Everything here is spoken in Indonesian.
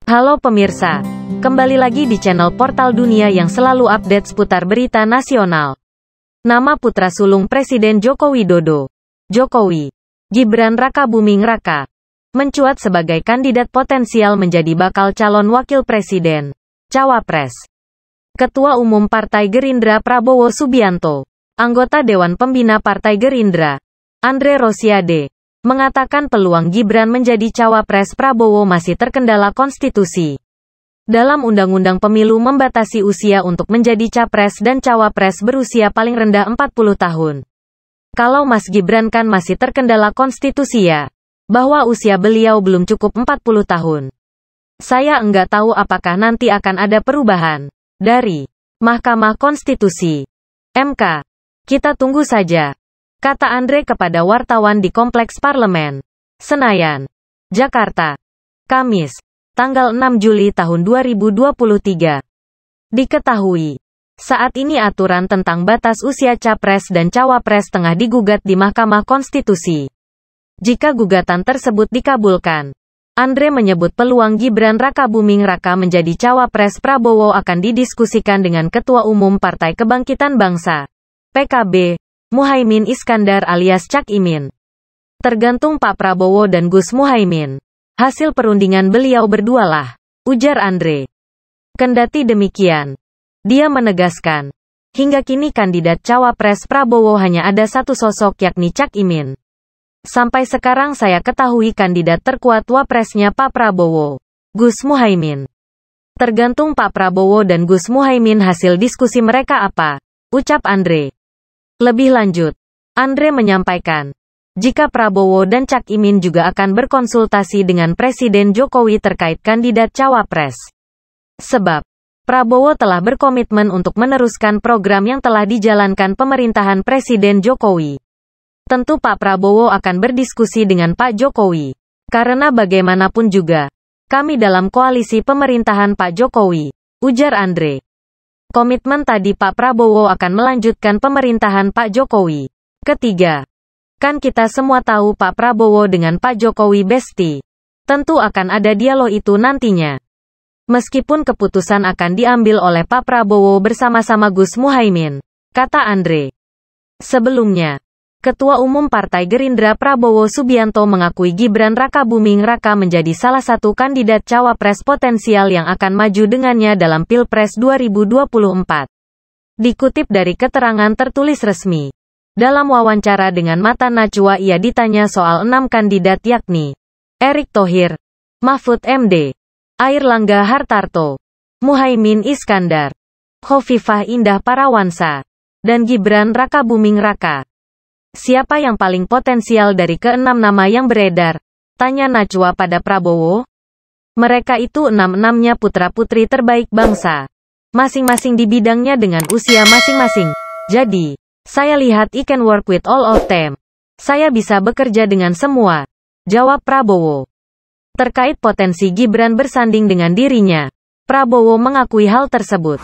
Halo pemirsa, kembali lagi di channel Portal Dunia yang selalu update seputar berita nasional. Nama putra sulung Presiden Joko Widodo, Jokowi, Gibran Rakabuming Raka, mencuat sebagai kandidat potensial menjadi bakal calon wakil presiden, Cawapres. Ketua Umum Partai Gerindra Prabowo Subianto, anggota Dewan Pembina Partai Gerindra, Andre Rosiade, mengatakan peluang Gibran menjadi cawapres Prabowo masih terkendala konstitusi. Dalam Undang-Undang Pemilu membatasi usia untuk menjadi capres dan cawapres berusia paling rendah 40 tahun. Kalau Mas Gibran kan masih terkendala konstitusi ya, bahwa usia beliau belum cukup 40 tahun. Saya enggak tahu apakah nanti akan ada perubahan dari Mahkamah Konstitusi, MK. Kita tunggu saja, kata Andre kepada wartawan di Kompleks Parlemen, Senayan, Jakarta, Kamis, tanggal 6 Juli tahun 2023. Diketahui, saat ini aturan tentang batas usia capres dan cawapres tengah digugat di Mahkamah Konstitusi. Jika gugatan tersebut dikabulkan, Andre menyebut peluang Gibran Rakabuming Raka menjadi cawapres Prabowo akan didiskusikan dengan Ketua Umum Partai Kebangkitan Bangsa, PKB, Muhaimin Iskandar alias Cak Imin. Tergantung Pak Prabowo dan Gus Muhaimin. Hasil perundingan beliau berdualah, ujar Andre. Kendati demikian, dia menegaskan, hingga kini kandidat cawapres Prabowo hanya ada satu sosok yakni Cak Imin. Sampai sekarang saya ketahui kandidat terkuat wapresnya Pak Prabowo, Gus Muhaimin. Tergantung Pak Prabowo dan Gus Muhaimin hasil diskusi mereka apa, ucap Andre. Lebih lanjut, Andre menyampaikan, jika Prabowo dan Cak Imin juga akan berkonsultasi dengan Presiden Jokowi terkait kandidat cawapres. Sebab, Prabowo telah berkomitmen untuk meneruskan program yang telah dijalankan pemerintahan Presiden Jokowi. Tentu Pak Prabowo akan berdiskusi dengan Pak Jokowi. Karena bagaimanapun juga, kami dalam koalisi pemerintahan Pak Jokowi, ujar Andre. Komitmen tadi Pak Prabowo akan melanjutkan pemerintahan Pak Jokowi. Ketiga, kan kita semua tahu Pak Prabowo dengan Pak Jokowi bestie. Tentu akan ada dialog itu nantinya. Meskipun keputusan akan diambil oleh Pak Prabowo bersama-sama Gus Muhaimin, kata Andre. Sebelumnya, Ketua Umum Partai Gerindra Prabowo Subianto mengakui Gibran Rakabuming Raka menjadi salah satu kandidat cawapres potensial yang akan maju dengannya dalam Pilpres 2024. Dikutip dari keterangan tertulis resmi, dalam wawancara dengan Mata Najwa ia ditanya soal 6 kandidat yakni Erick Thohir, Mahfud MD, Airlangga Hartarto, Muhaimin Iskandar, Khofifah Indah Parawansa, dan Gibran Rakabuming Raka. Siapa yang paling potensial dari ke-6 nama yang beredar? Tanya Najwa pada Prabowo. Mereka itu 6-6-nya putra-putri terbaik bangsa. Masing-masing di bidangnya dengan usia masing-masing. Jadi, saya lihat I can work with all of them. Saya bisa bekerja dengan semua, jawab Prabowo. Terkait potensi Gibran bersanding dengan dirinya, Prabowo mengakui hal tersebut.